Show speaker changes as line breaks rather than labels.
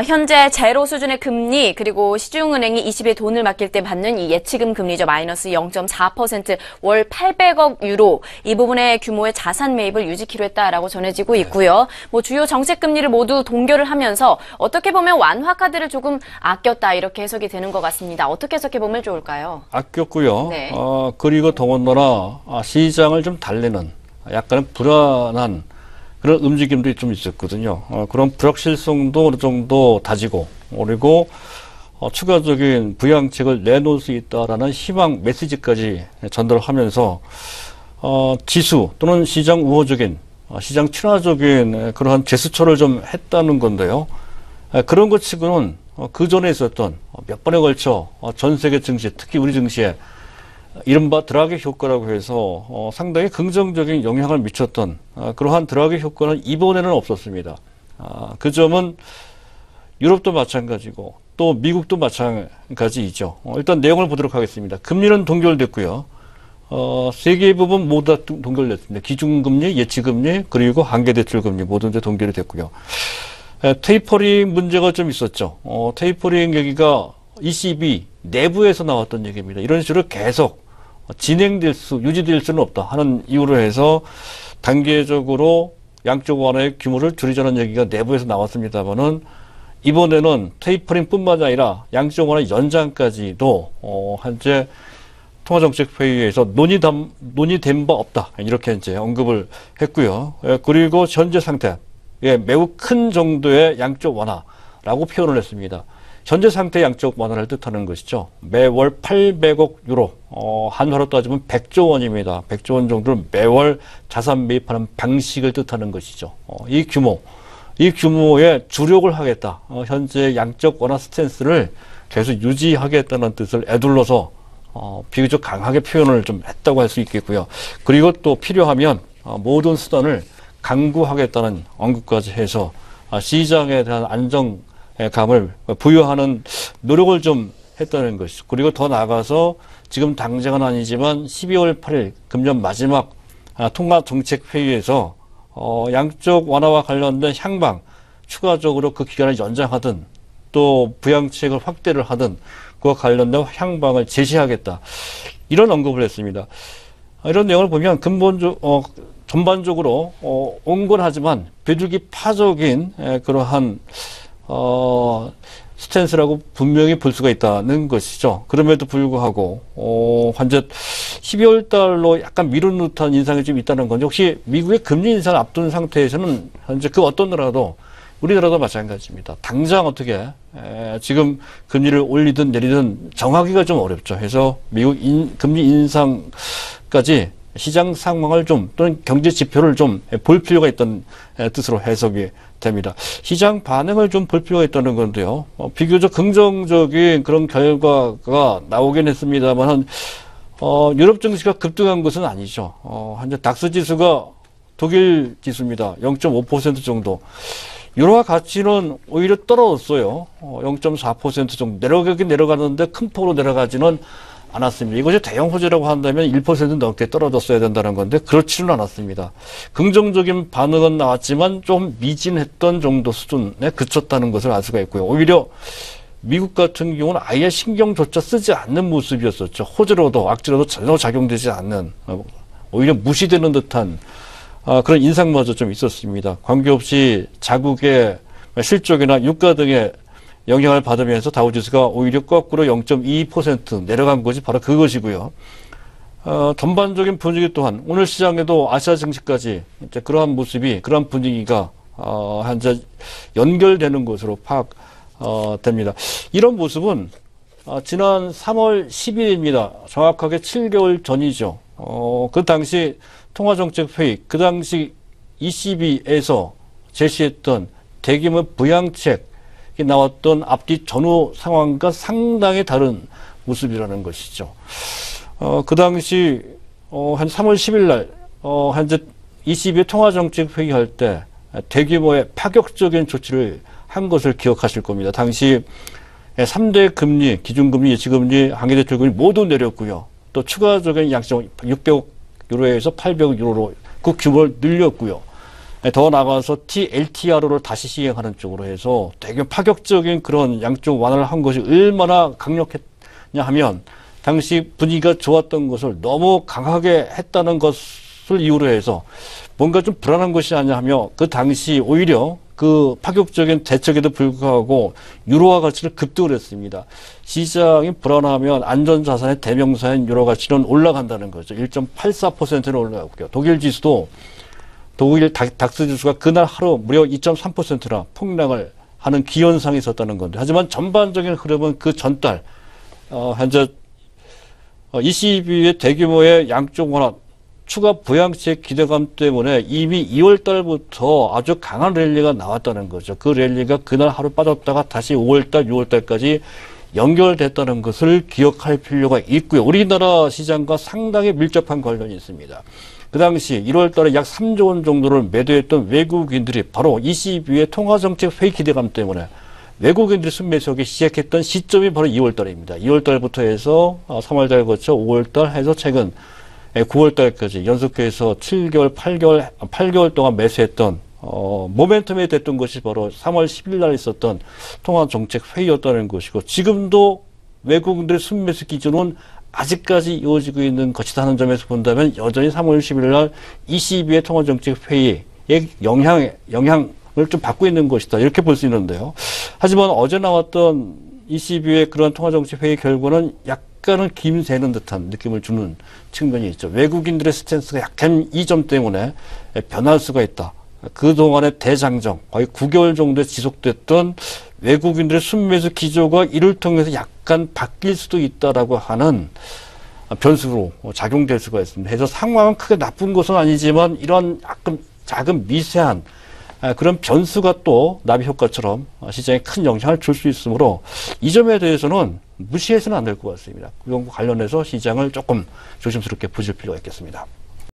현재 제로 수준의 금리 그리고 시중은행이 20에 돈을 맡길 때 받는 이 예치금 금리죠. 마이너스 0.4% 월 800억 유로 이 부분의 규모의 자산 매입을 유지키로 했다라고 전해지고 있고요. 뭐 주요 정책 금리를 모두 동결을 하면서 어떻게 보면 완화 카드를 조금 아꼈다 이렇게 해석이 되는 것 같습니다. 어떻게 해석해 보면 좋을까요?
아꼈고요.
네.
그리고 더군다나 시장을 좀 달래는 약간 불안한 그런 움직임도 좀 있었거든요. 그런 불확실성도 어느 정도 다지고, 그리고 추가적인 부양책을 내놓을 수 있다라는 희망 메시지까지 전달하면서 지수 또는 시장 우호적인, 시장 친화적인 그러한 제스처를 좀 했다는 건데요. 그런 것 치고는 그 전에 있었던 몇 번에 걸쳐 전 세계 증시, 특히 우리 증시에 이른바 드라기 효과라고 해서 상당히 긍정적인 영향을 미쳤던 그러한 드라기 효과는 이번에는 없었습니다. 그 점은 유럽도 마찬가지고 또 미국도 마찬가지이죠. 일단 내용을 보도록 하겠습니다. 금리는 동결됐고요. 세 개의 부분 모두 다 동결됐습니다. 기준금리, 예치금리, 그리고 한계대출금리 모두 다 동결이 됐고요. 테이퍼링 문제가 좀 있었죠. 테이퍼링 얘기가 ECB 내부에서 나왔던 얘기입니다. 이런 식으로 계속 유지될 수는 없다 하는 이유로 해서 단계적으로 양쪽 완화의 규모를 줄이자는 얘기가 내부에서 나왔습니다만은 이번에는 테이퍼링뿐만 아니라 양쪽 완화 연장까지도 현재 통화정책회의에서 논의된 바 없다 이렇게 이제 언급을 했고요. 그리고 현재 상태 매우 큰 정도의 양쪽 완화라고 표현을 했습니다. 현재 상태 양쪽 완화를 뜻하는 것이죠. 매월 800억 유로, 한화로 따지면 100조 원입니다. 100조 원 정도를 매월 자산 매입하는 방식을 뜻하는 것이죠. 이 규모의 주력을 하겠다. 현재 양적 완화 스탠스를 계속 유지하겠다는 뜻을 에둘러서 비교적 강하게 표현을 좀 했다고 할 수 있겠고요. 그리고 또 필요하면 모든 수단을 강구하겠다는 언급까지 해서 시장에 대한 안정감을 부여하는 노력을 좀 했다는 것이죠. 그리고 더 나아가서 지금 당장은 아니지만 12월 8일 금년 마지막 통화정책회의에서 양쪽 완화와 관련된 향방 추가적으로 그 기간을 연장하든 또 부양책을 확대를 하든 그와 관련된 향방을 제시하겠다. 이런 언급을 했습니다. 이런 내용을 보면 전반적으로 온건하지만 비둘기 파적인 그러한 스탠스라고 분명히 볼 수가 있다는 것이죠. 그럼에도 불구하고 현재 12월 달로 약간 미룬 듯한 인상이 좀 있다는 건데 혹시 미국의 금리 인상을 앞둔 상태에서는 현재 그 어떤 나라도 우리나라도 마찬가지입니다. 당장 어떻게 지금 금리를 올리든 내리든 정하기가 좀 어렵죠. 해서 미국 금리 인상까지 시장 상황을 또는 경제 지표를 좀 볼 필요가 있다는 뜻으로 해석이 됩니다. 시장 반응을 좀 볼 필요가 있다는 건데요. 비교적 긍정적인 그런 결과가 나오긴 했습니다만 유럽 증시가 급등한 것은 아니죠. 현재 닥스 지수가 독일 지수입니다. 0.5% 정도. 유로화 가치는 오히려 떨어졌어요. 0.4% 정도 내려가긴 내려가는데 큰 폭으로 내려가지는 않았습니다. 이것이 대형 호재라고 한다면 1% 넘게 떨어졌어야 된다는 건데 그렇지는 않았습니다. 긍정적인 반응은 나왔지만 좀 미진했던 정도 수준에 그쳤다는 것을 알 수가 있고요. 오히려 미국 같은 경우는 아예 신경조차 쓰지 않는 모습이었었죠. 호재로도 악재로도 전혀 작용되지 않는 오히려 무시되는 듯한 그런 인상마저 좀 있었습니다. 관계없이 자국의 실적이나 유가 등의 영향을 받으면서 다우지수가 오히려 거꾸로 0.22% 내려간 것이 바로 그것이고요. 전반적인 분위기 또한 오늘 시장에도 아시아 증시까지 이제 그러한 모습이 그러한 분위기가 현재 연결되는 것으로 파악됩니다. 이런 모습은 지난 3월 10일입니다. 정확하게 7개월 전이죠. 그 당시 통화정책회의, 그 당시 ECB에서 제시했던 대규모 부양책 나왔던 앞뒤 전후 상황과 상당히 다른 모습이라는 것이죠. 그 당시 한 3월 10일 날 현재 ECB 통화정책 회의할 때 대규모의 파격적인 조치를 한 것을 기억하실 겁니다. 당시 3대 금리, 기준금리, 예치금리, 한계대출금리 모두 내렸고요. 또 추가적인 양적 600억 유로에서 800억 유로로 그 규모를 늘렸고요. 더 나아가서 TLTRO를 다시 시행하는 쪽으로 해서 되게 파격적인 그런 양쪽 완화를 한 것이 얼마나 강력했냐 하면 당시 분위기가 좋았던 것을 너무 강하게 했다는 것을 이유로 해서 뭔가 좀 불안한 것이 아니냐 하며 그 당시 오히려 그 파격적인 대책에도 불구하고 유로화 가치를 급등을 했습니다. 시장이 불안하면 안전자산의 대명사인 유로 가치는 올라간다는 거죠. 1.84%는 올라갔고요. 독일 지수도 독일 닥스 지수가 그날 하루 무려 2.3%나 폭락을 하는 기현상이 있었다는 건데 하지만 전반적인 흐름은 그 전달 현재 ECB의 대규모의 양쪽 완화 추가 부양책 기대감 때문에 이미 2월 달부터 아주 강한 랠리가 나왔다는 거죠. 그 랠리가 그날 하루 빠졌다가 다시 5월 달, 6월 달까지 연결됐다는 것을 기억할 필요가 있고요. 우리나라 시장과 상당히 밀접한 관련이 있습니다. 그 당시 1월 달에 약 3조 원 정도를 매도했던 외국인들이 바로 ECB의 통화정책 회의 기대감 때문에 외국인들이 순매수하기 시작했던 시점이 바로 2월 달입니다. 2월 달부터 해서 3월 달 거쳐 5월 달 해서 최근 9월 달까지 연속해서 7개월, 8개월 동안 매수했던 모멘텀이 됐던 것이 바로 3월 10일 날 있었던 통화정책 회의였다는 것이고 지금도 외국인들의 순매수 기준은 아직까지 이어지고 있는 것이다 하는 점에서 본다면 여전히 3월 10일 날 ECB의 통화정책 회의의 영향을 좀 받고 있는 것이다. 이렇게 볼 수 있는데요. 하지만 어제 나왔던 ECB의 그런 통화정책 회의 결과는 약간은 김새는 듯한 느낌을 주는 측면이 있죠. 외국인들의 스탠스가 약간 이 점 때문에 변할 수가 있다. 그동안의 대장정, 거의 9개월 정도 지속됐던 외국인들의 순매수 기조가 이를 통해서 약간 바뀔 수도 있다라고 하는 변수로 작용될 수가 있습니다. 그래서 상황은 크게 나쁜 것은 아니지만 이런 약간 작은 미세한 그런 변수가 또 나비 효과처럼 시장에 큰 영향을 줄 수 있으므로 이 점에 대해서는 무시해서는 안 될 것 같습니다. 그런 관련해서 시장을 조금 조심스럽게 보실 필요가 있겠습니다.